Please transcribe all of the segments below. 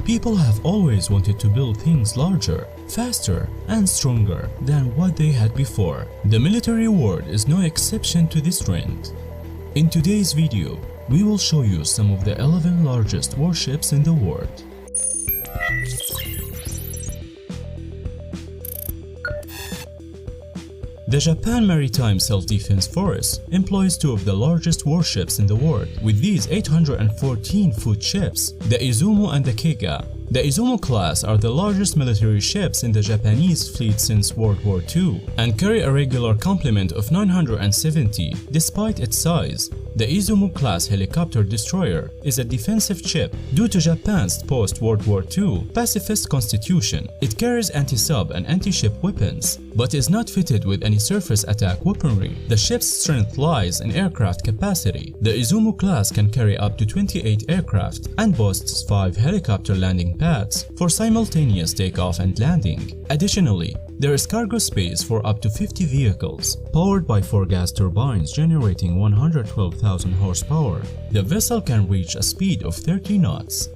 People have always wanted to build things larger, faster, and stronger than what they had before. The military world is no exception to this trend. In today's video, we will show you some of the 11 largest warships in the world. The Japan Maritime Self-Defense Force employs two of the largest warships in the world, with these 814-foot ships, the Izumo and the Keiga. The Izumo class are the largest military ships in the Japanese fleet since World War II and carry a regular complement of 970 despite its size. The Izumo class helicopter destroyer is a defensive ship due to Japan's post-World War II pacifist constitution. It carries anti-sub and anti-ship weapons, but is not fitted with any surface attack weaponry. The ship's strength lies in aircraft capacity. The Izumo class can carry up to 28 aircraft and boasts 5 helicopter landing pads for simultaneous takeoff and landing. Additionally, there is cargo space for up to 50 vehicles, powered by 4 gas turbines generating 112,000 horsepower. The vessel can reach a speed of 30 knots.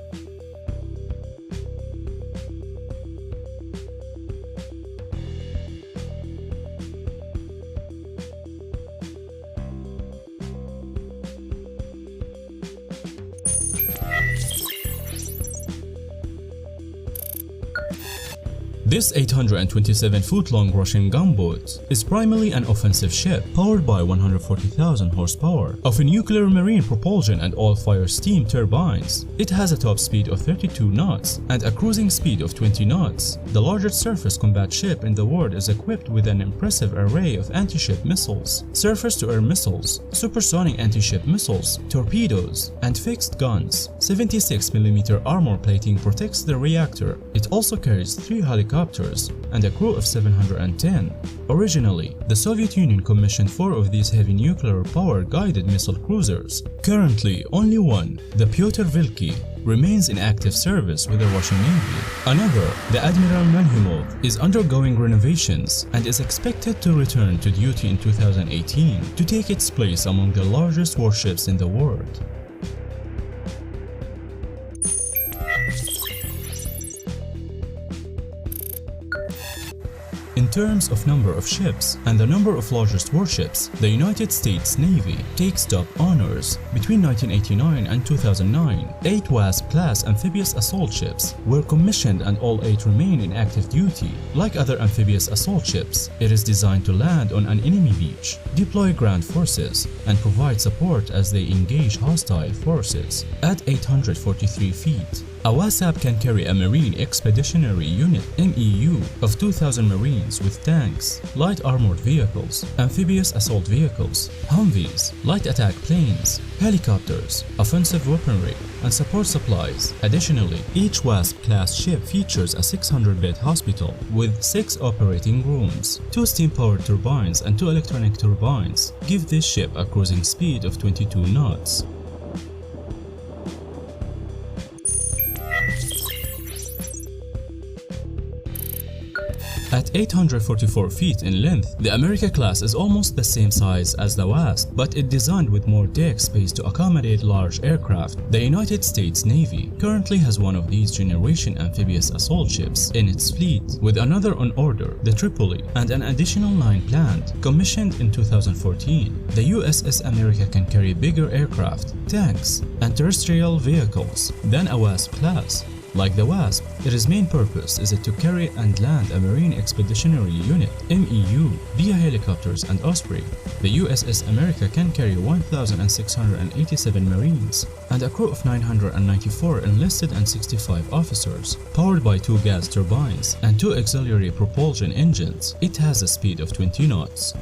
This 827-foot-long Russian gunboat is primarily an offensive ship powered by 140,000 horsepower of a nuclear marine propulsion and oil-fired steam turbines. It has a top speed of 32 knots and a cruising speed of 20 knots. The largest surface combat ship in the world is equipped with an impressive array of anti-ship missiles, surface-to-air missiles, supersonic anti-ship missiles, torpedoes, and fixed guns. 76mm armor plating protects the reactor. It also carries 3 helicopters and a crew of 710. Originally, the Soviet Union commissioned 4 of these heavy nuclear-powered guided missile cruisers. Currently, only one, the Pyotr Veliki, remains in active service with the Russian Navy. Another, the Admiral Manhumov, is undergoing renovations and is expected to return to duty in 2018 to take its place among the largest warships in the world. In terms of number of ships and the number of largest warships, the United States Navy takes top honors. Between 1989 and 2009, 8 WASP-class amphibious assault ships were commissioned and all 8 remain in active duty. Like other amphibious assault ships, it is designed to land on an enemy beach, deploy ground forces, and provide support as they engage hostile forces. At 843 feet, a WASP can carry a Marine Expeditionary Unit (MEU) of 2,000 Marines with tanks, light armored vehicles, amphibious assault vehicles, Humvees, light attack planes, helicopters, offensive weaponry, and support supplies. Additionally, each WASP-class ship features a 600-bed hospital with 6 operating rooms. 2 steam-powered turbines and 2 electronic turbines give this ship a cruising speed of 22 knots. At 844 feet in length, the America class is almost the same size as the WASP, but it designed with more deck space to accommodate large aircraft. The United States Navy currently has one of these generation amphibious assault ships in its fleet, with another on order, the Tripoli, and an additional 9 planned, commissioned in 2014. The USS America can carry bigger aircraft, tanks, and terrestrial vehicles than a WASP class. Like the WASP, its main purpose is to carry and land a Marine Expeditionary Unit (MEU) via helicopters and Osprey. The USS America can carry 1,687 Marines and a crew of 994 enlisted and 65 officers. Powered by 2 gas turbines and 2 auxiliary propulsion engines, it has a speed of 20 knots.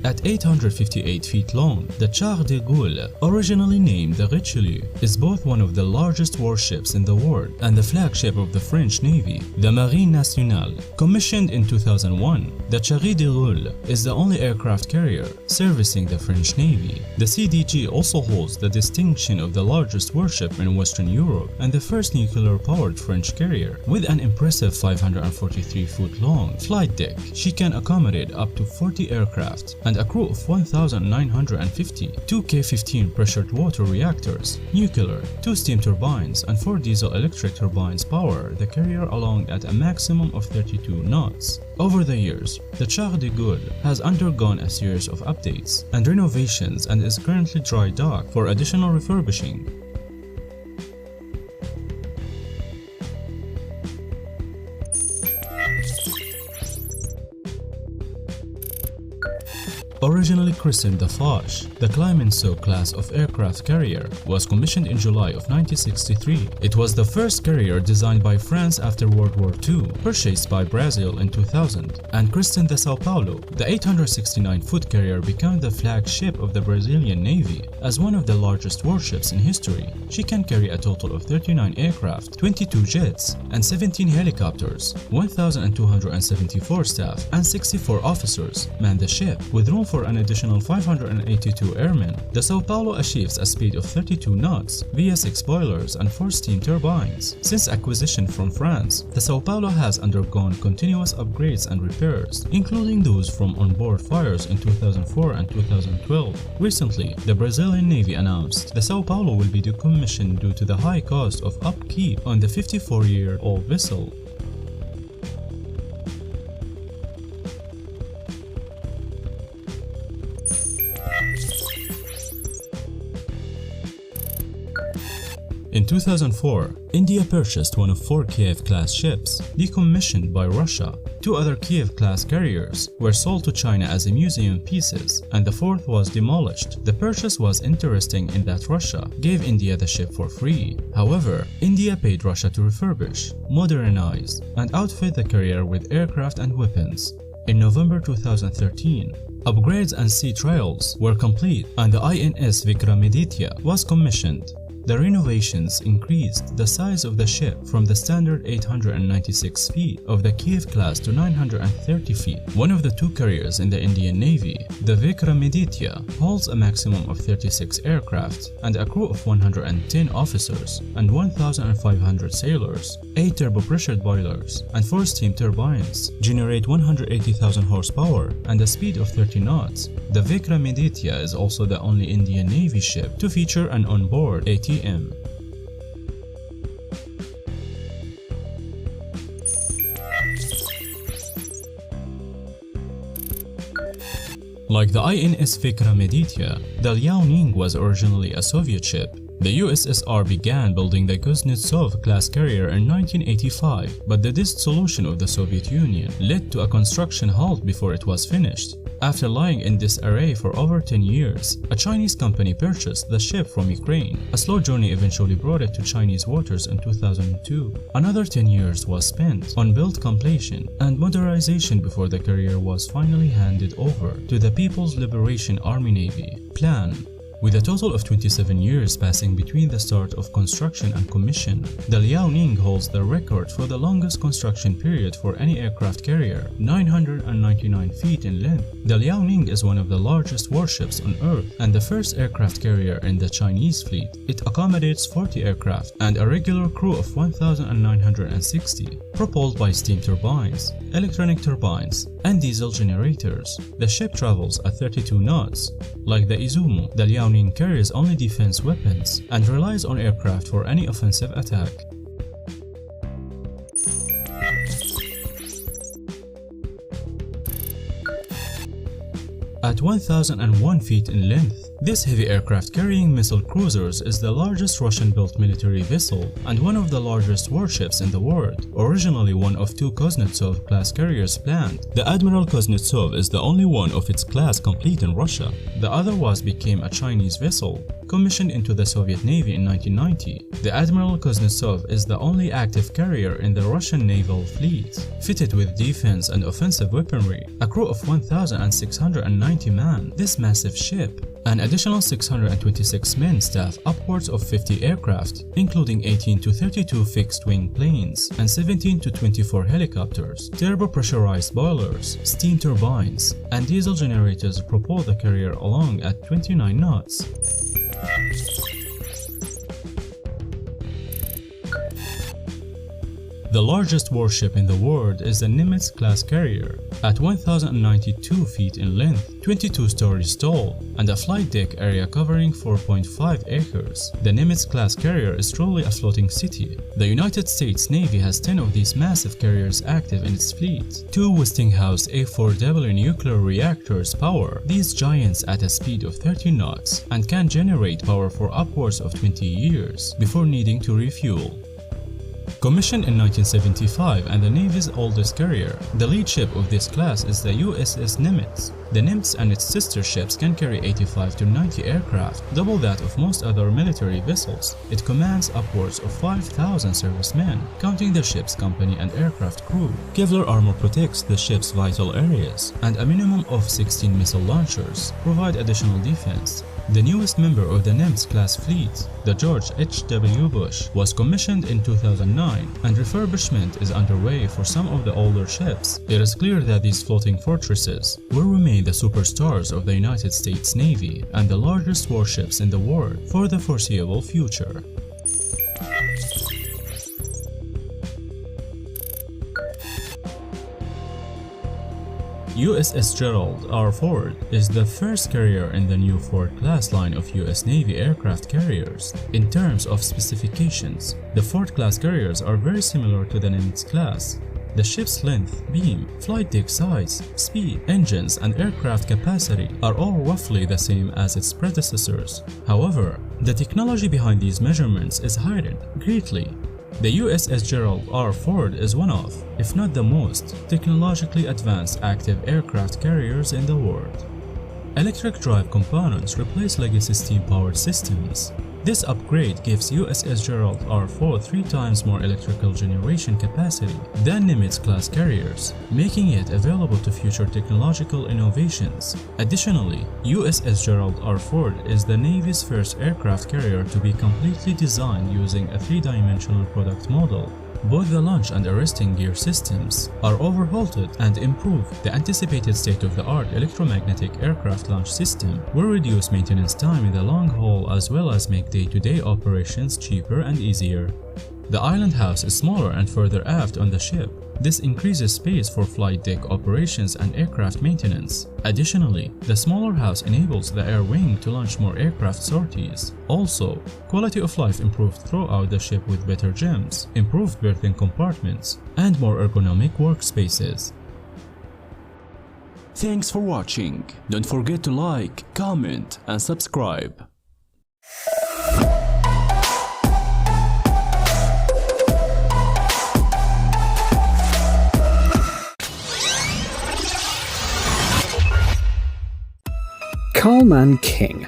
At 858 feet long, the Charles de Gaulle, originally named the Richelieu, is both one of the largest warships in the world and the flagship of the French Navy, the Marine Nationale. Commissioned in 2001, the Charles de Gaulle is the only aircraft carrier servicing the French Navy. The CDG also holds the distinction of the largest warship in Western Europe and the first nuclear-powered French carrier. With an impressive 543-foot-long flight deck, she can accommodate up to 40 aircraft and a crew of 1,950, 2 K-15 pressured water reactors, nuclear, 2 steam turbines, and 4 diesel-electric turbines power the carrier along at a maximum of 32 knots. Over the years, the Charles de Gaulle has undergone a series of updates and renovations and is currently dry docked for additional refurbishing. Originally christened the Foch, the Clemenceau class of aircraft carrier was commissioned in July of 1963. It was the first carrier designed by France after World War II, purchased by Brazil in 2000, and christened the Sao Paulo. The 869-foot carrier became the flagship of the Brazilian Navy. As one of the largest warships in history, she can carry a total of 39 aircraft, 22 jets, and 17 helicopters. 1,274 staff and 64 officers man the ship, with room for an additional 582 airmen. The Sao Paulo achieves a speed of 32 knots via 6 boilers and 4 steam turbines. Since acquisition from France, the Sao Paulo has undergone continuous upgrades and repairs, including those from onboard fires in 2004 and 2012. Recently, the Brazilian Navy announced the Sao Paulo will be decommissioned due to the high cost of upkeep on the 54-year-old vessel. In 2004, India purchased one of 4 Kiev-class ships, decommissioned by Russia. 2 other Kiev-class carriers were sold to China as museum pieces, and the 4th was demolished. The purchase was interesting in that Russia gave India the ship for free. However, India paid Russia to refurbish, modernize, and outfit the carrier with aircraft and weapons. In November 2013, upgrades and sea trials were complete, and the INS Vikramaditya was commissioned. The renovations increased the size of the ship from the standard 896 feet of the Kiev class to 930 feet. One of the 2 carriers in the Indian Navy, the Vikramaditya, holds a maximum of 36 aircraft and a crew of 110 officers and 1,500 sailors. 8 turbo-pressured boilers and 4 steam turbines generate 180,000 horsepower and a speed of 30 knots. The Vikramaditya is also the only Indian Navy ship to feature an onboard ATM. Like the INS Vikramaditya, the Liaoning was originally a Soviet ship. The USSR began building the Kuznetsov-class carrier in 1985, but the dissolution of the Soviet Union led to a construction halt before it was finished. After lying in disarray for over 10 years, a Chinese company purchased the ship from Ukraine. A slow journey eventually brought it to Chinese waters in 2002. Another 10 years was spent on build completion and modernization before the carrier was finally handed over to the People's Liberation Army Navy (PLAN). With a total of 27 years passing between the start of construction and commission, the Liaoning holds the record for the longest construction period for any aircraft carrier, 999 feet in length. The Liaoning is one of the largest warships on Earth and the first aircraft carrier in the Chinese fleet. It accommodates 40 aircraft and a regular crew of 1,960, propelled by steam turbines, electronic turbines, and diesel generators. The ship travels at 32 knots. Like the Izumo, the Liaoning carries only defense weapons and relies on aircraft for any offensive attack. At 1,001 feet in length, this heavy aircraft carrying missile cruisers is the largest Russian-built military vessel and one of the largest warships in the world. Originally one of 2 Kuznetsov-class carriers planned, the Admiral Kuznetsov is the only one of its class complete in Russia. The other became a Chinese vessel. commissioned into the Soviet Navy in 1990. The Admiral Kuznetsov is the only active carrier in the Russian naval fleet, fitted with defense and offensive weaponry, a crew of 1,690 men. This massive ship, an additional 626 men staff upwards of 50 aircraft, including 18 to 32 fixed-wing planes and 17 to 24 helicopters, turbo-pressurized boilers, steam turbines, and diesel generators propel the carrier along at 29 knots. The largest warship in the world is the Nimitz-class carrier, at 1,092 feet in length, 22 stories tall, and a flight deck area covering 4.5 acres. The Nimitz-class carrier is truly a floating city. The United States Navy has 10 of these massive carriers active in its fleet. 2 Westinghouse A4W nuclear reactors power these giants at a speed of 30 knots and can generate power for upwards of 20 years before needing to refuel. Commissioned in 1975 and the Navy's oldest carrier, the lead ship of this class is the USS Nimitz. The Nimitz and its sister ships can carry 85 to 90 aircraft, double that of most other military vessels. It commands upwards of 5,000 servicemen, counting the ship's company and aircraft crew. Kevlar armor protects the ship's vital areas, and a minimum of 16 missile launchers provide additional defense. The newest member of the Nimitz-class fleet, the George H.W. Bush, was commissioned in 2009, and refurbishment is underway for some of the older ships. It is clear that these floating fortresses will remain the superstars of the United States Navy and the largest warships in the world for the foreseeable future. USS Gerald R. Ford is the first carrier in the new Ford class line of US Navy aircraft carriers. In terms of specifications, the Ford class carriers are very similar to the Nimitz class. The ship's length, beam, flight deck size, speed, engines, and aircraft capacity are all roughly the same as its predecessors. However, the technology behind these measurements is heightened greatly. The USS Gerald R. Ford is one of, if not the most, technologically advanced active aircraft carriers in the world. Electric drive components replace legacy steam-powered systems. This upgrade gives USS Gerald R. Ford 3 times more electrical generation capacity than Nimitz-class carriers, making it available to future technological innovations. Additionally, USS Gerald R. Ford is the Navy's first aircraft carrier to be completely designed using a 3-dimensional product model. Both the launch and arresting gear systems are overhauled and improved. The anticipated state-of-the-art electromagnetic aircraft launch system will reduce maintenance time in the long haul as well as make day-to-day operations cheaper and easier. The island house is smaller and further aft on the ship. This increases space for flight deck operations and aircraft maintenance. Additionally, the smaller house enables the air wing to launch more aircraft sorties. Also, quality of life improved throughout the ship with better gyms, improved berthing compartments, and more ergonomic workspaces. Thanks for watching. Don't forget to like, comment, and subscribe. Karlmann King.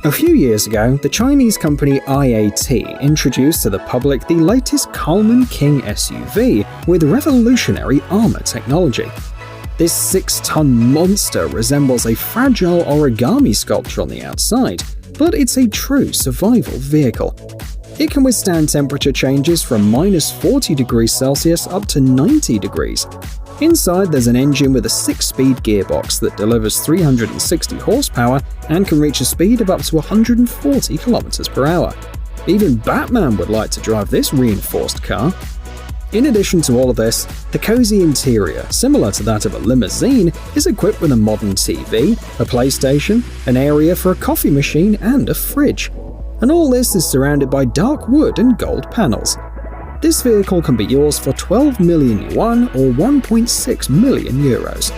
A few years ago, the Chinese company IAT introduced to the public the latest Karlmann King SUV with revolutionary armor technology. This 6-ton monster resembles a fragile origami sculpture on the outside, but it's a true survival vehicle. It can withstand temperature changes from -40 degrees Celsius up to 90 degrees. Inside, there's an engine with a 6-speed gearbox that delivers 360 horsepower and can reach a speed of up to 140 kilometers per hour. Even Batman would like to drive this reinforced car. In addition to all of this, the cozy interior, similar to that of a limousine, is equipped with a modern TV, a PlayStation, an area for a coffee machine, and a fridge. And all this is surrounded by dark wood and gold panels. This vehicle can be yours for 12 million yuan or 1.6 million euros.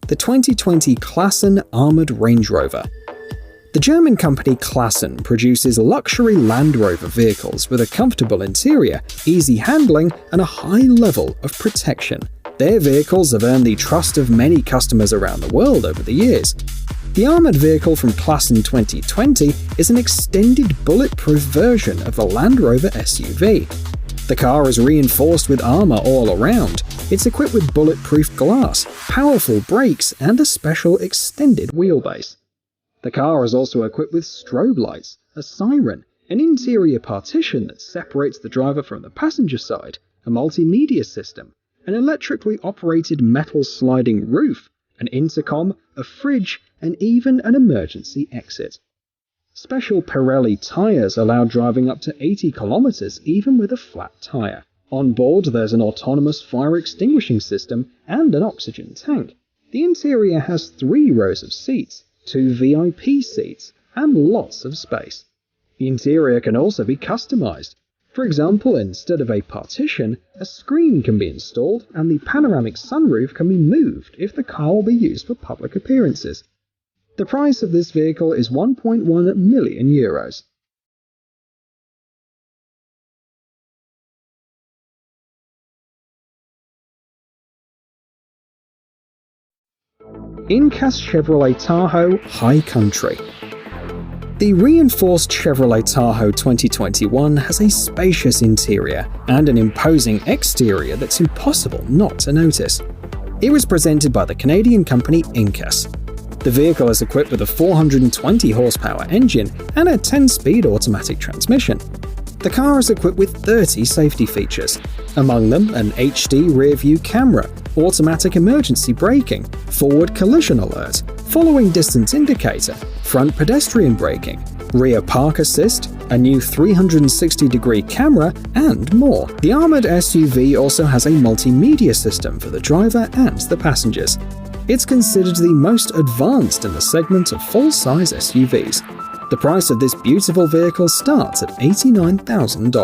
The 2020 Klassen Armored Range Rover. The German company Klassen produces luxury Land Rover vehicles with a comfortable interior, easy handling, and a high level of protection. Their vehicles have earned the trust of many customers around the world over the years. The armoured vehicle from Klassen 2020 is an extended bulletproof version of the Land Rover SUV. The car is reinforced with armour all around. It's equipped with bulletproof glass, powerful brakes, and a special extended wheelbase. The car is also equipped with strobe lights, a siren, an interior partition that separates the driver from the passenger side, a multimedia system, an electrically operated metal sliding roof, an intercom, a fridge, and even an emergency exit. Special Pirelli tyres allow driving up to 80 kilometers even with a flat tyre. On board there's an autonomous fire extinguishing system and an oxygen tank. The interior has 3 rows of seats, 2 VIP seats, and lots of space. The interior can also be customized. For example, instead of a partition, a screen can be installed and the panoramic sunroof can be moved if the car will be used for public appearances. The price of this vehicle is 1.1 million euros. In-cast Chevrolet Tahoe High Country. The reinforced Chevrolet Tahoe 2021 has a spacious interior and an imposing exterior that's impossible not to notice. It was presented by the Canadian company Incas. The vehicle is equipped with a 420 horsepower engine and a 10-speed automatic transmission. The car is equipped with 30 safety features, among them an HD rear-view camera, automatic emergency braking, forward collision alert, following distance indicator, front pedestrian braking, rear park assist, a new 360-degree camera, and more. The armoured SUV also has a multimedia system for the driver and the passengers. It's considered the most advanced in the segment of full-size SUVs. The price of this beautiful vehicle starts at $89,000.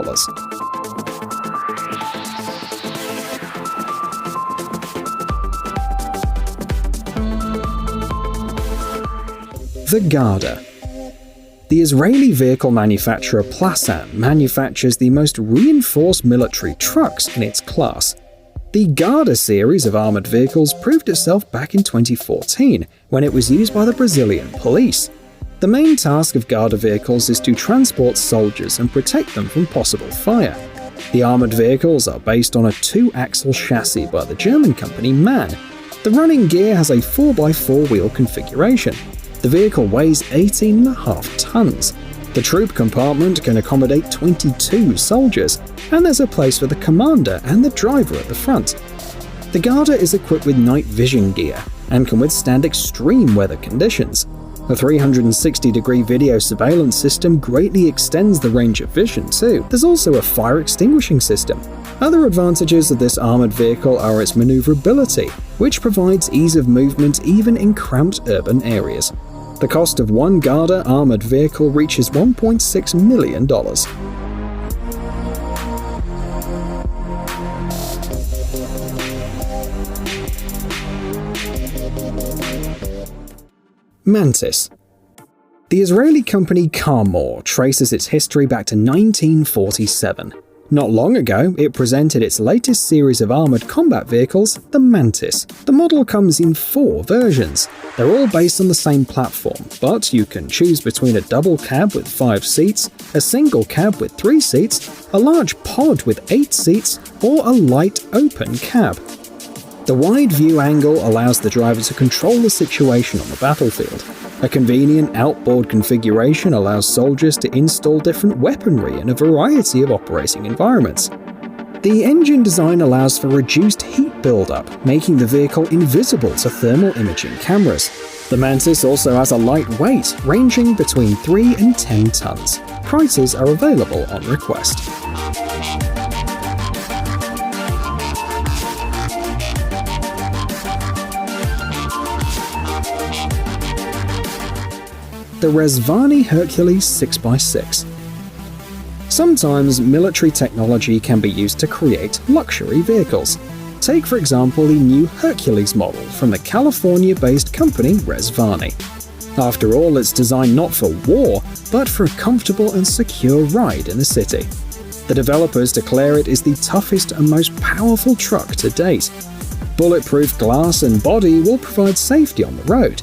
The Garda. The Israeli vehicle manufacturer Plasan manufactures the most reinforced military trucks in its class. The Garda series of armoured vehicles proved itself back in 2014 when it was used by the Brazilian police. The main task of Garda vehicles is to transport soldiers and protect them from possible fire. The armoured vehicles are based on a 2-axle chassis by the German company MAN. The running gear has a 4x4 wheel configuration. The vehicle weighs 18.5 tons. The troop compartment can accommodate 22 soldiers, and there's a place for the commander and the driver at the front. The Garda is equipped with night vision gear and can withstand extreme weather conditions. The 360-degree video surveillance system greatly extends the range of vision too. There's also a fire extinguishing system. Other advantages of this armoured vehicle are its manoeuvrability, which provides ease of movement even in cramped urban areas. The cost of one Garda armoured vehicle reaches $1.6 million. Mantis. The Israeli company Carmor traces its history back to 1947. Not long ago, it presented its latest series of armoured combat vehicles, the Mantis. The model comes in 4 versions. They're all based on the same platform, but you can choose between a double cab with 5 seats, a single cab with 3 seats, a large pod with 8 seats, or a light open cab. The wide view angle allows the driver to control the situation on the battlefield. A convenient outboard configuration allows soldiers to install different weaponry in a variety of operating environments. The engine design allows for reduced heat buildup, making the vehicle invisible to thermal imaging cameras. The Mantis also has a light weight, ranging between 3 and 10 tons. Prices are available on request. The Rezvani Hercules 6x6. Sometimes military technology can be used to create luxury vehicles. Take for example the new Hercules model from the California-based company Rezvani. After all, it's designed not for war, but for a comfortable and secure ride in the city. The developers declare it is the toughest and most powerful truck to date. Bulletproof glass and body will provide safety on the road.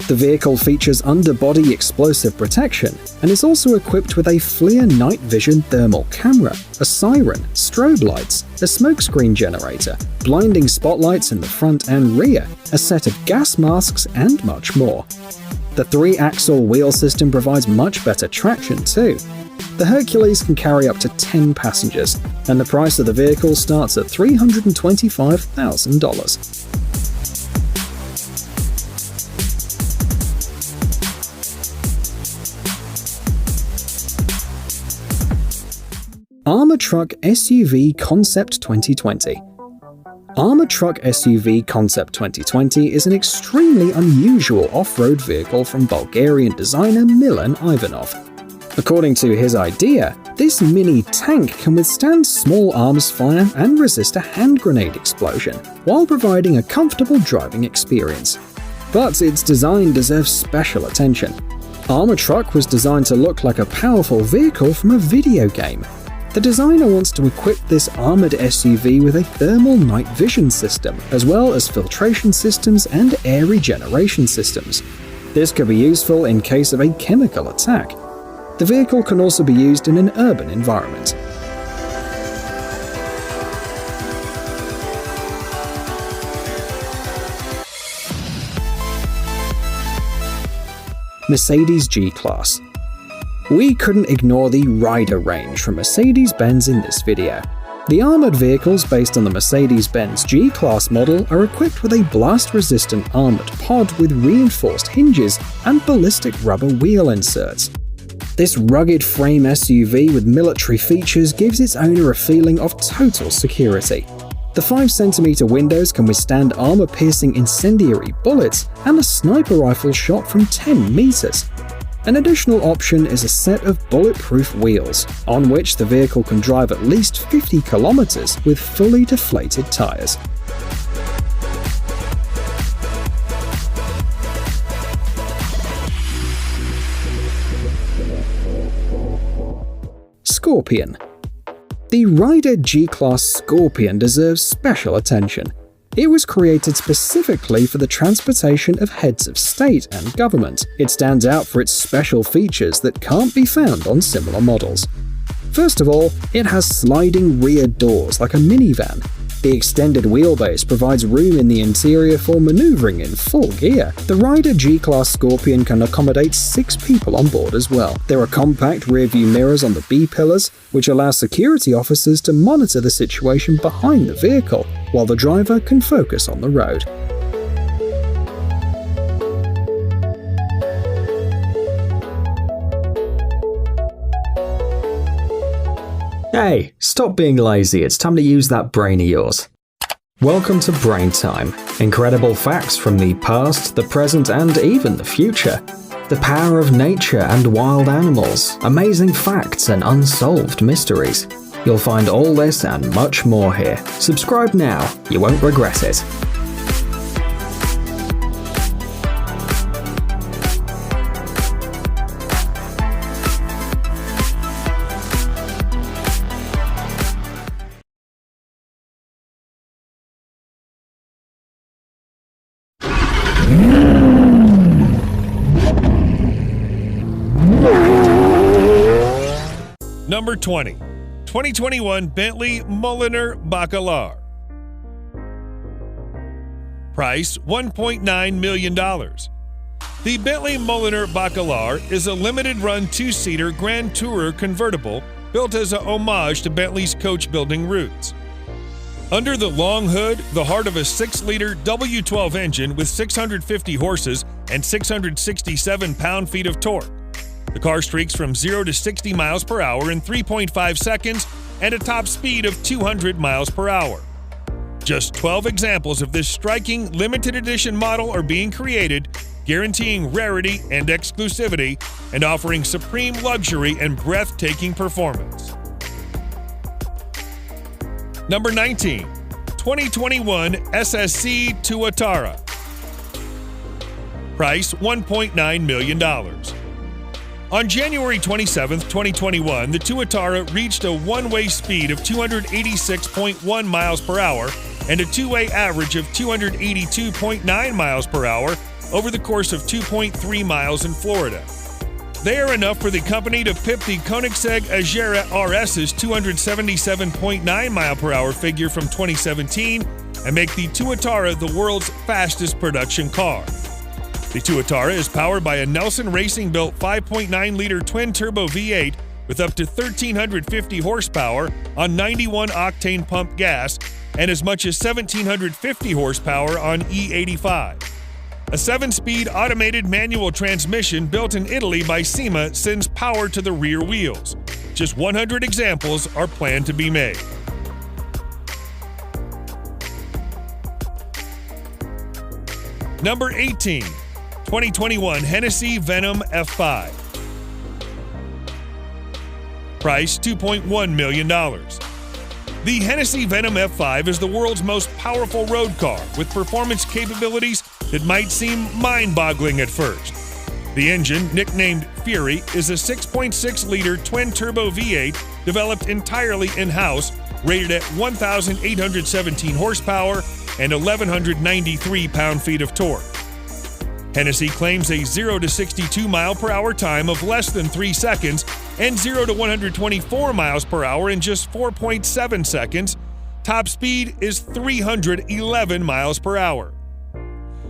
The vehicle features underbody explosive protection and is also equipped with a FLIR night vision thermal camera, a siren, strobe lights, a smokescreen generator, blinding spotlights in the front and rear, a set of gas masks, and much more. The 3-axle wheel system provides much better traction too. The Hercules can carry up to 10 passengers, and the price of the vehicle starts at $325,000. Armour Truck SUV Concept 2020. Armour Truck SUV Concept 2020 is an extremely unusual off-road vehicle from Bulgarian designer Milan Ivanov. According to his idea, this mini tank can withstand small arms fire and resist a hand grenade explosion, while providing a comfortable driving experience. But its design deserves special attention. Armour Truck was designed to look like a powerful vehicle from a video game. The designer wants to equip this armoured SUV with a thermal night vision system, as well as filtration systems and air regeneration systems. This could be useful in case of a chemical attack. The vehicle can also be used in an urban environment. Mercedes G-Class. We couldn't ignore the rider range from Mercedes-Benz in this video. The armoured vehicles based on the Mercedes-Benz G-Class model are equipped with a blast-resistant armoured pod with reinforced hinges and ballistic rubber wheel inserts. This rugged frame SUV with military features gives its owner a feeling of total security. The 5cm windows can withstand armor-piercing incendiary bullets and a sniper rifle shot from 10 meters. An additional option is a set of bulletproof wheels, on which the vehicle can drive at least 50 kilometers with fully deflated tires. Scorpion. The Ryder G-Class Scorpion deserves special attention. It was created specifically for the transportation of heads of state and government. It stands out for its special features that can't be found on similar models. First of all, it has sliding rear doors like a minivan. The extended wheelbase provides room in the interior for maneuvering in full gear. The Ryder G-Class Scorpion can accommodate 6 people on board as well. There are compact rear-view mirrors on the B-pillars, which allow security officers to monitor the situation behind the vehicle, while the driver can focus on the road. Hey, stop being lazy, it's time to use that brain of yours. Welcome to Brain Time. Incredible facts from the past, the present, and even the future. The power of nature and wild animals, amazing facts and unsolved mysteries. You'll find all this and much more here. Subscribe now, you won't regret it. Number 20. 2021 Bentley Mulliner Bacalar. Price $1.9 million. The Bentley Mulliner Bacalar is a limited-run 2-seater Grand Tourer convertible built as a homage to Bentley's coach-building roots. Under the long hood, the heart of a 6-liter W12 engine with 650 horses and 667 pound-feet of torque. The car streaks from 0 to 60 miles per hour in 3.5 seconds and a top speed of 200 miles per hour. Just 12 examples of this striking limited edition model are being created, guaranteeing rarity and exclusivity and offering supreme luxury and breathtaking performance. Number 19. 2021 SSC Tuatara. Price $1.9 million. On January 27, 2021, the Tuatara reached a one-way speed of 286.1 miles per hour and a two-way average of 282.9 miles per hour over the course of 2.3 miles in Florida. They are enough for the company to pip the Koenigsegg Agera RS's 277.9 mile per hour figure from 2017 and make the Tuatara the world's fastest production car. The Tuatara is powered by a Nelson Racing-built 5.9-liter twin-turbo V8 with up to 1,350 horsepower on 91-octane pump gas and as much as 1,750 horsepower on E85. A 7-speed automated manual transmission built in Italy by SEMA sends power to the rear wheels. Just 100 examples are planned to be made. Number 18. 2021 Hennessy Venom F5. Price $2.1 million. The Hennessy Venom F5 is the world's most powerful road car with performance capabilities that might seem mind-boggling at first. The engine, nicknamed Fury, is a 6.6-liter twin-turbo V8 developed entirely in-house, rated at 1,817 horsepower and 1,193 pound-feet of torque. Hennessy claims a 0 to 62 mile per hour time of less than 3 seconds and 0 to 124 miles per hour in just 4.7 seconds. Top speed is 311 miles per hour.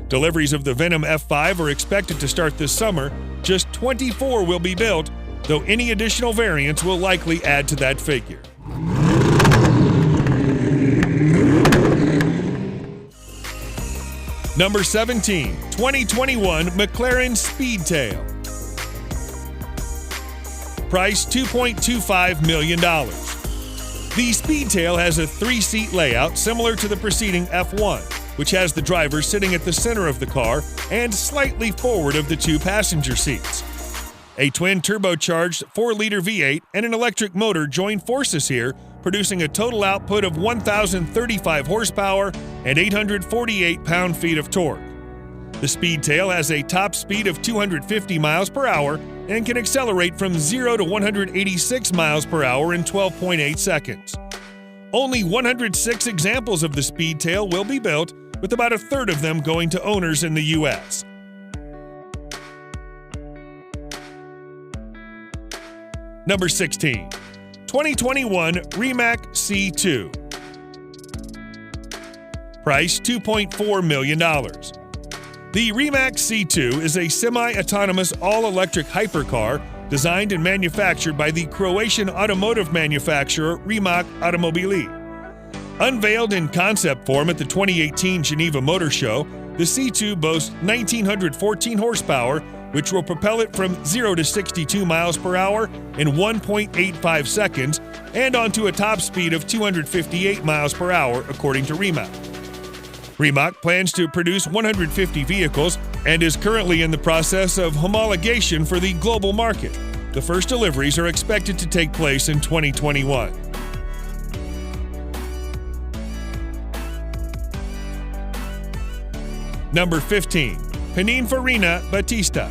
Deliveries of the Venom F5 are expected to start this summer. Just 24 will be built, though any additional variants will likely add to that figure. Number 17, 2021 McLaren Speedtail. Price $2.25 million. The Speedtail has a 3-seat layout similar to the preceding F1, which has the driver sitting at the center of the car and slightly forward of the 2 passenger seats. A twin turbocharged 4-liter V8 and an electric motor join forces here, producing a total output of 1,035 horsepower and 848 pound-feet of torque. The Speedtail has a top speed of 250 miles per hour and can accelerate from 0 to 186 miles per hour in 12.8 seconds. Only 106 examples of the Speedtail will be built, with about a third of them going to owners in the U.S. Number 16. 2021 Rimac C2. Price $2.4 million. The Rimac C2 is a semi-autonomous all-electric hypercar designed and manufactured by the Croatian automotive manufacturer Rimac Automobili. Unveiled in concept form at the 2018 Geneva Motor Show, the C2 boasts 1,914 horsepower, which will propel it from 0 to 62 miles per hour in 1.85 seconds and onto a top speed of 258 miles per hour, according to Rimac. Rimac plans to produce 150 vehicles and is currently in the process of homologation for the global market. The first deliveries are expected to take place in 2021. Number 15. Pininfarina Battista.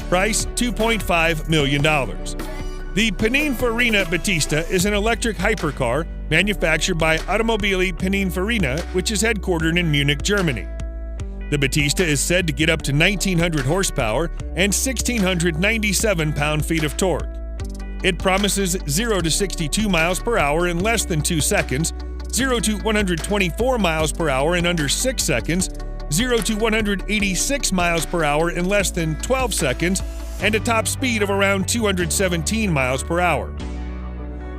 Price $2.5 million. The Pininfarina Battista is an electric hypercar manufactured by Automobili Pininfarina, which is headquartered in Munich, Germany. The Battista is said to get up to 1,900 horsepower and 1,697 pound-feet of torque. It promises 0 to 62 miles per hour in less than 2 seconds, 0 to 124 miles per hour in under 6 seconds, 0 to 186 miles per hour in less than 12 seconds, and a top speed of around 217 miles per hour.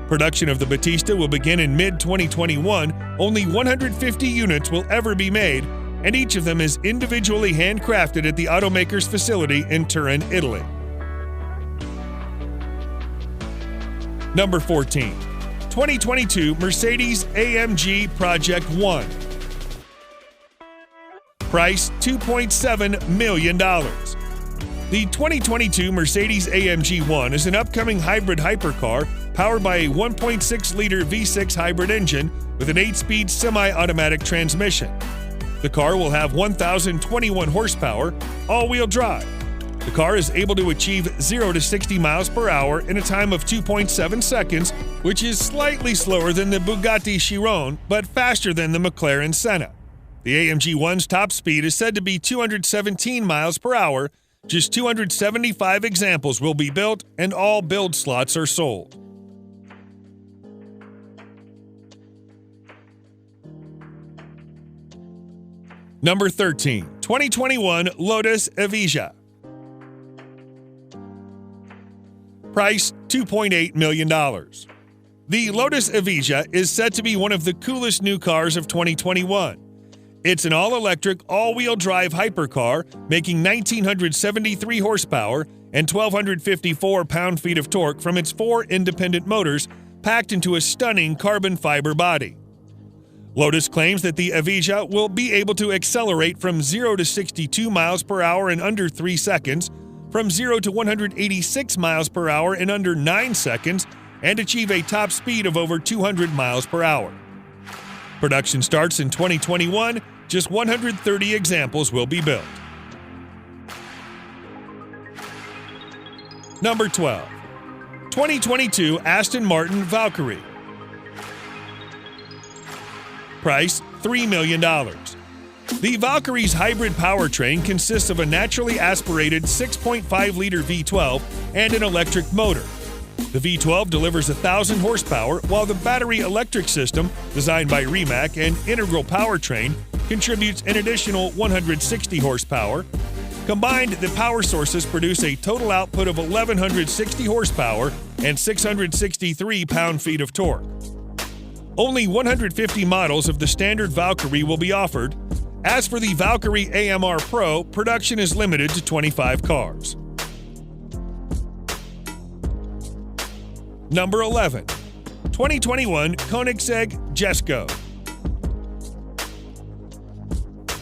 Production of the Battista will begin in mid-2021. Only 150 units will ever be made, and each of them is individually handcrafted at the automaker's facility in Turin, Italy. Number 14. 2022 Mercedes-AMG Project One. Price $2.7 million. The 2022 Mercedes-AMG One is an upcoming hybrid hypercar powered by a 1.6-liter V6 hybrid engine with an 8-speed semi-automatic transmission. The car will have 1,021 horsepower, all-wheel drive. The car is able to achieve 0 to 60 miles per hour in a time of 2.7 seconds, which is slightly slower than the Bugatti Chiron, but faster than the McLaren Senna. The AMG 1's top speed is said to be 217 miles per hour. Just 275 examples will be built, and all build slots are sold. Number 13, 2021 Lotus Evija. Price $2.8 million. The Lotus Evija is said to be one of the coolest new cars of 2021. It's an all-electric, all-wheel drive hypercar, making 1,973 horsepower and 1,254 pound-feet of torque from its 4 independent motors packed into a stunning carbon fiber body. Lotus claims that the Evija will be able to accelerate from 0 to 62 miles per hour in under 3 seconds, from 0 to 186 miles per hour in under 9 seconds, and achieve a top speed of over 200 miles per hour. Production starts in 2021. Just 130 examples will be built. Number 12, 2022 Aston Martin Valkyrie. Price $3 million. The Valkyrie's hybrid powertrain consists of a naturally aspirated 6.5-liter V12 and an electric motor. The V12 delivers 1,000 horsepower, while the battery electric system, designed by Rimac and Integral Powertrain, contributes an additional 160 horsepower. Combined, the power sources produce a total output of 1,160 horsepower and 663 pound-feet of torque. Only 150 models of the standard Valkyrie will be offered. As for the Valkyrie AMR Pro, production is limited to 25 cars. Number 11, 2021 Koenigsegg Jesko.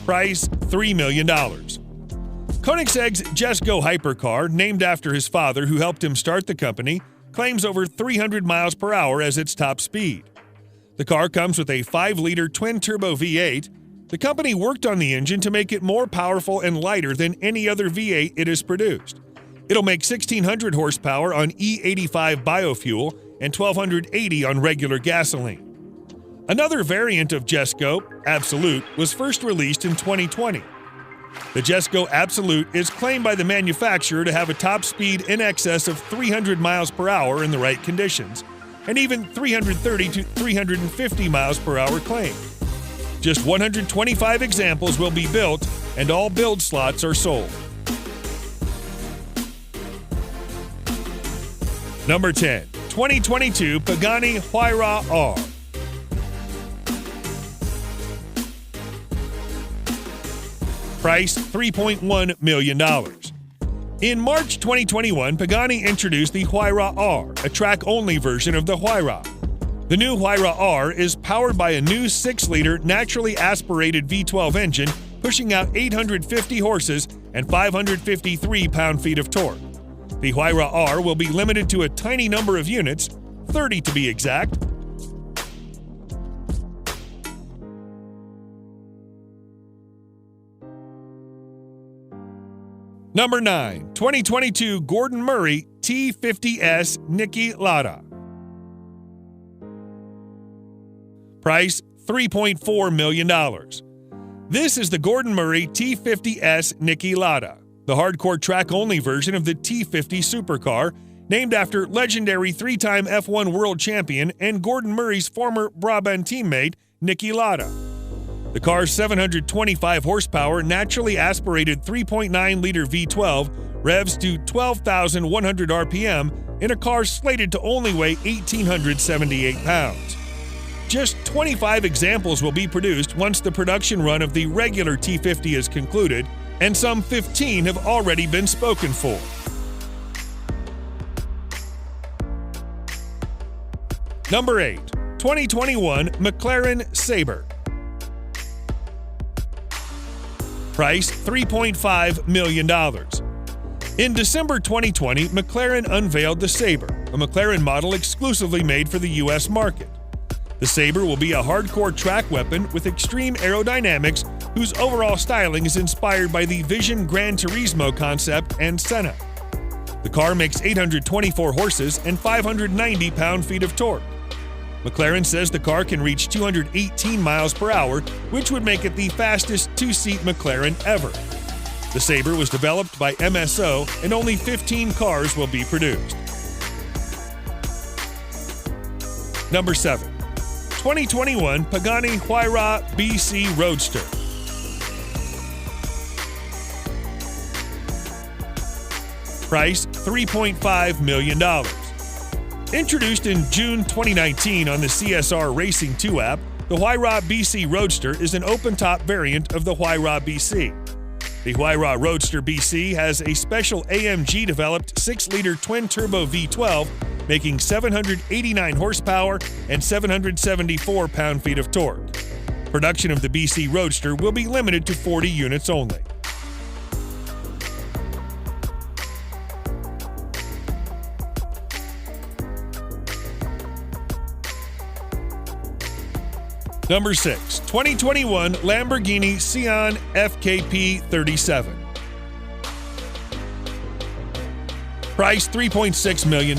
Price $3 million. Koenigsegg's Jesko hypercar, named after his father who helped him start the company, claims over 300 miles per hour as its top speed. The car comes with a 5-liter twin-turbo V8. The company worked on the engine to make it more powerful and lighter than any other V8 it has produced. It'll make 1,600 horsepower on E85 biofuel and 1,280 on regular gasoline. Another variant of Jesko, Absolute, was first released in 2020. The Jesko Absolute is claimed by the manufacturer to have a top speed in excess of 300 miles per hour in the right conditions, and even 330 to 350 miles per hour claimed. Just 125 examples will be built, and all build slots are sold. Number 10, 2022 Pagani Huayra R. Price $3.1 million. In March 2021, Pagani introduced the Huayra R, a track-only version of the Huayra. The new Huayra R is powered by a new 6-liter naturally aspirated V12 engine, pushing out 850 horses and 553 pound-feet of torque. The Huayra R will be limited to a tiny number of units, 30 to be exact. Number 9, 2022 Gordon Murray T50S Niki Lauda. Price $3.4 million. This is the Gordon Murray T50S Niki Lauda, the hardcore track-only version of the T50 supercar, named after legendary 3-time F1 world champion and Gordon Murray's former Brabham teammate, Niki Lauda. The car's 725 horsepower naturally aspirated 3.9-liter V12 revs to 12,100 RPM in a car slated to only weigh 1,878 pounds. Just 25 examples will be produced once the production run of the regular T50 is concluded, and some 15 have already been spoken for. Number 8, 2021 McLaren Sabre. Price $3.5 million. In December 2020, McLaren unveiled the Sabre, a McLaren model exclusively made for the U.S. market. The Sabre will be a hardcore track weapon with extreme aerodynamics whose overall styling is inspired by the Vision Gran Turismo concept and Senna. The car makes 824 horses and 590 pound-feet of torque. McLaren says the car can reach 218 miles per hour, which would make it the fastest two-seat McLaren ever. The Sabre was developed by MSO, and only 15 cars will be produced. Number 7. 2021 Pagani Huayra BC Roadster. Price $3.5 million. Introduced in June 2019 on the CSR Racing 2 app, the Huayra BC Roadster is an open-top variant of the Huayra BC. The Huayra Roadster BC has a special AMG-developed 6-liter twin-turbo V12, making 789 horsepower and 774 pound-feet of torque. Production of the BC Roadster will be limited to 40 units only. Number 6. 2021 Lamborghini Sián FKP 37. Price $3.6 million.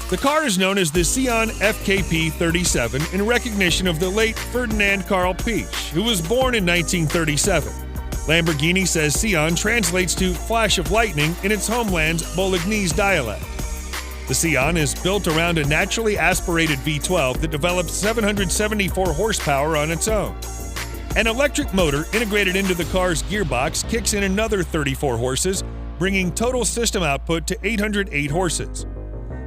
The car is known as the Sián FKP 37 in recognition of the late Ferdinand Karl Piëch, who was born in 1937. Lamborghini says Sián translates to flash of lightning in its homeland's Bolognese dialect. The Sián is built around a naturally aspirated V12 that develops 774 horsepower on its own. An electric motor integrated into the car's gearbox kicks in another 34 horses, bringing total system output to 808 horses.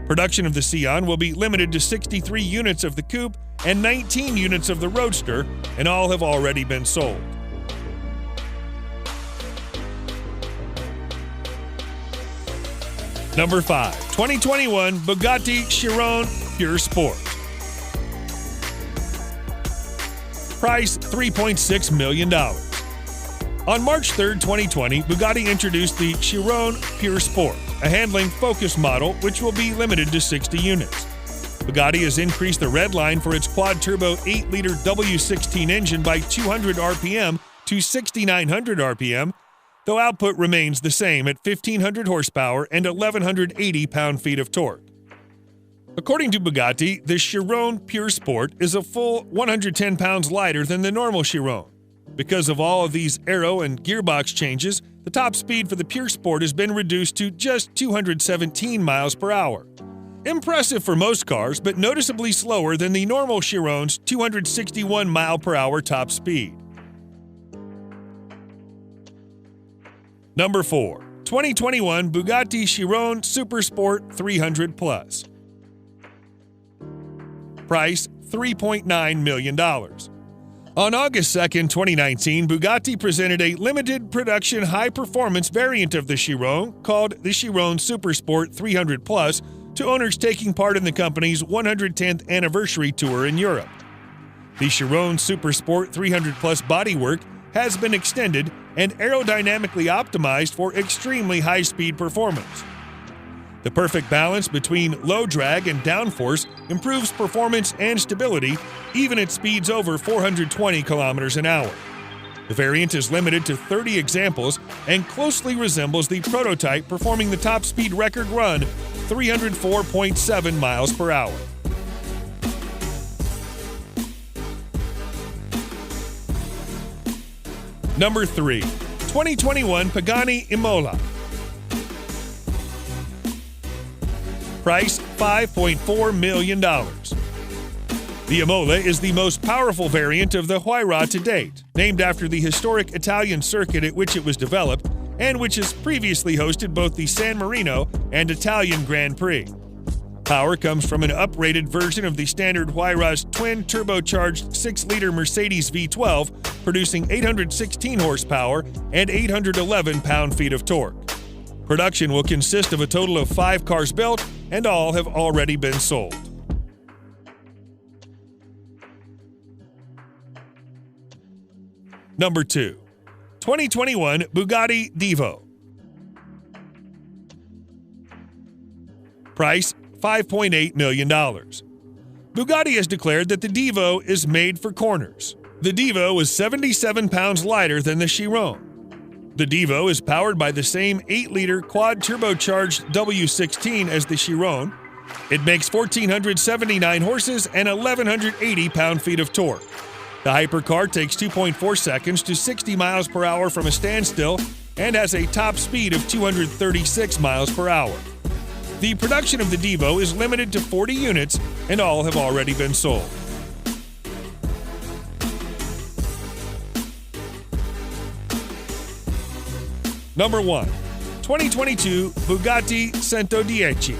Production of the Sián will be limited to 63 units of the coupe and 19 units of the Roadster, and all have already been sold. Number 5. 2021 Bugatti Chiron Pure Sport. Price $3.6 million. On March 3, 2020, Bugatti introduced the Chiron Pure Sport, a handling focus model which will be limited to 60 units. Bugatti has increased the red line for its quad-turbo 8-liter W16 engine by 200 RPM to 6,900 RPM, though output remains the same at 1,500 horsepower and 1,180 pound-feet of torque. According to Bugatti, the Chiron Pure Sport is a full 110 pounds lighter than the normal Chiron. Because of all of these aero and gearbox changes, the top speed for the Pure Sport has been reduced to just 217 miles per hour. Impressive for most cars, but noticeably slower than the normal Chiron's 261 mile per hour top speed. Number 4. 2021 Bugatti Chiron Supersport 300 Plus. Price $3.9 million. On August 2, 2019, Bugatti presented a limited production high-performance variant of the Chiron called the Chiron Supersport 300 Plus to owners taking part in the company's 110th anniversary tour in Europe. The Chiron Supersport 300 Plus bodywork has been extended and aerodynamically optimized for extremely high-speed performance. The perfect balance between low drag and downforce improves performance and stability, even at speeds over 420 kilometers an hour. The variant is limited to 30 examples and closely resembles the prototype, performing the top speed record run, 304.7 miles per hour. Number 3. 2021 Pagani Imola. Price $5.4 million. The Imola is the most powerful variant of the Huayra to date, named after the historic Italian circuit at which it was developed and which has previously hosted both the San Marino and Italian Grand Prix. Power comes from an uprated version of the standard Huayra's twin-turbocharged 6-liter Mercedes V12, producing 816 horsepower and 811 pound-feet of torque. Production will consist of a total of 5 cars built, and all have already been sold. Number 2. 2021 Bugatti Divo. Price $5.8 million. Bugatti has declared that the Divo is made for corners. The Divo is 77 pounds lighter than the Chiron. The Divo is powered by the same 8-liter quad-turbocharged W16 as the Chiron. It makes 1,479 horses and 1,180 pound-feet of torque. The hypercar takes 2.4 seconds to 60 miles per hour from a standstill and has a top speed of 236 miles per hour. The production of the Divo is limited to 40 units, and all have already been sold. Number 1. 2022 Bugatti Centodieci.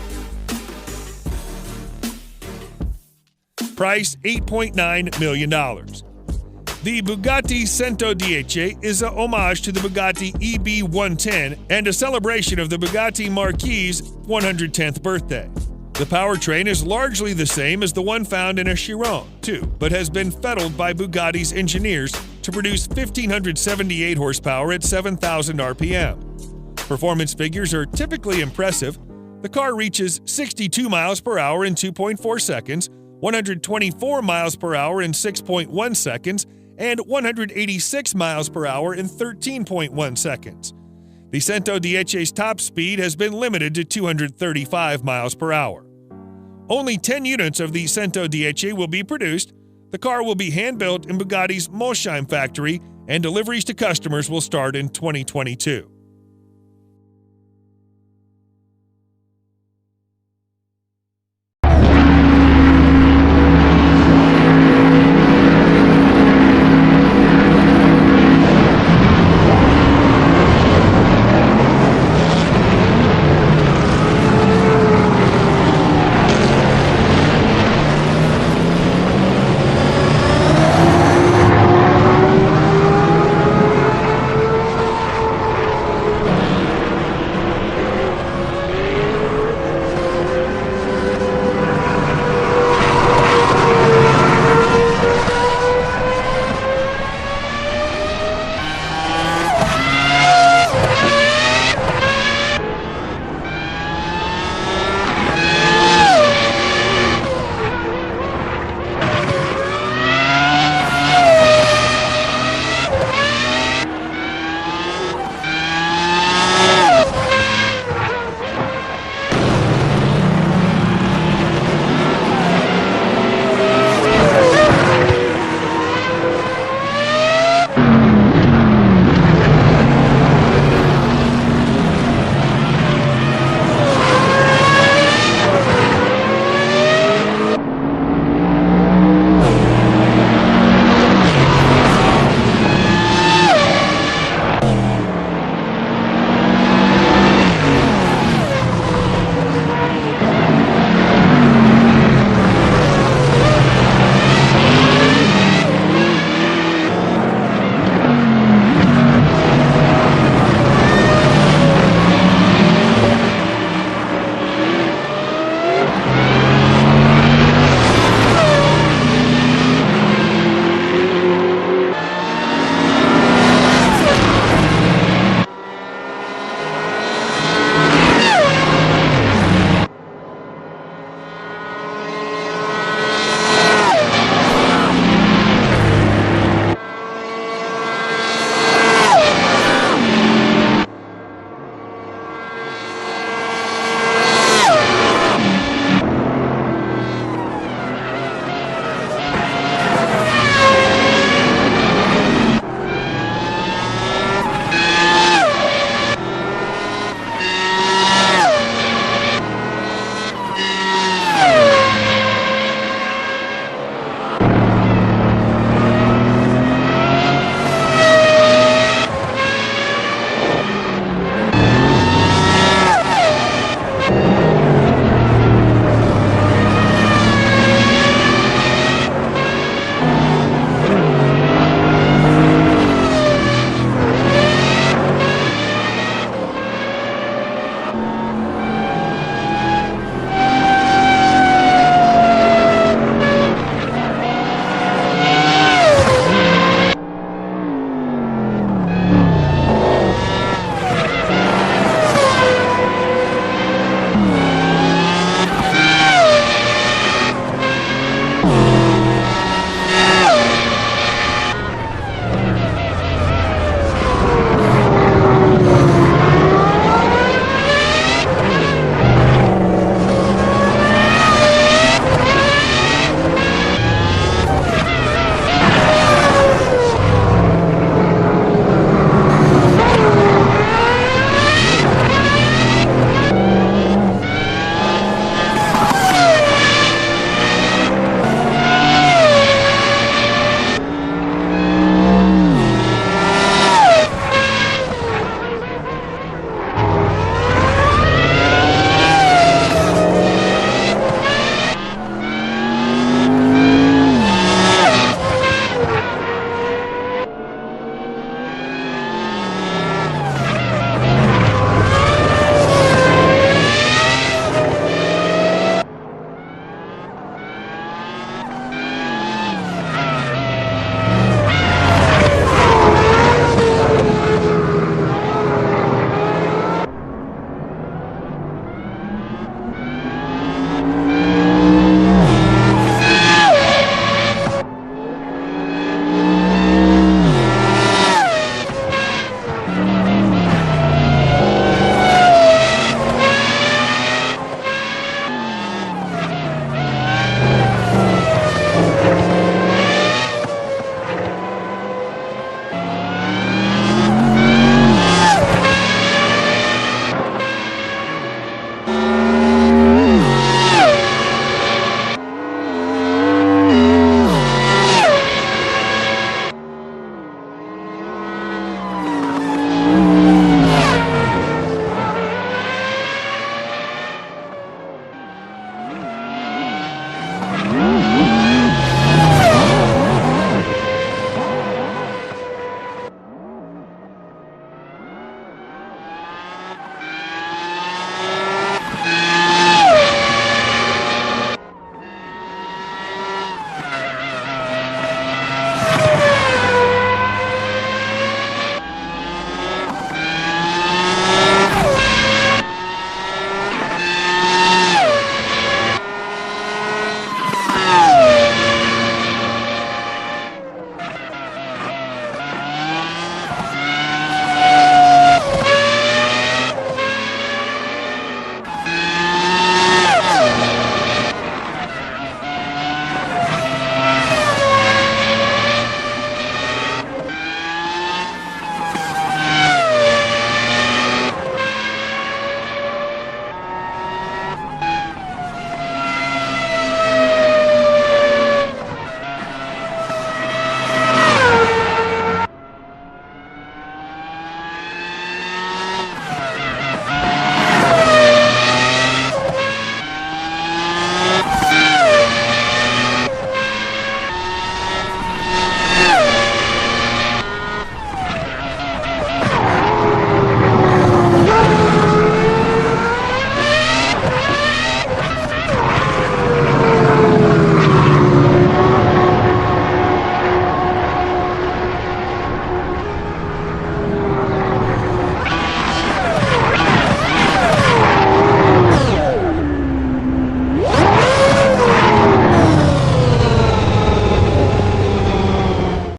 Price $8.9 million. The Bugatti Centodieci is a homage to the Bugatti EB110 and a celebration of the Bugatti Marquis's 110th birthday. The powertrain is largely the same as the one found in a Chiron, too, but has been fettled by Bugatti's engineers to produce 1,578 horsepower at 7,000 RPM. Performance figures are typically impressive. The car reaches 62 miles per hour in 2.4 seconds, 124 miles per hour in 6.1 seconds, and 186 miles per hour in 13.1 seconds. The Centodieci's top speed has been limited to 235 miles per hour. Only 10 units of the Centodieci will be produced. The car will be hand-built in Bugatti's Molsheim factory, and deliveries to customers will start in 2022.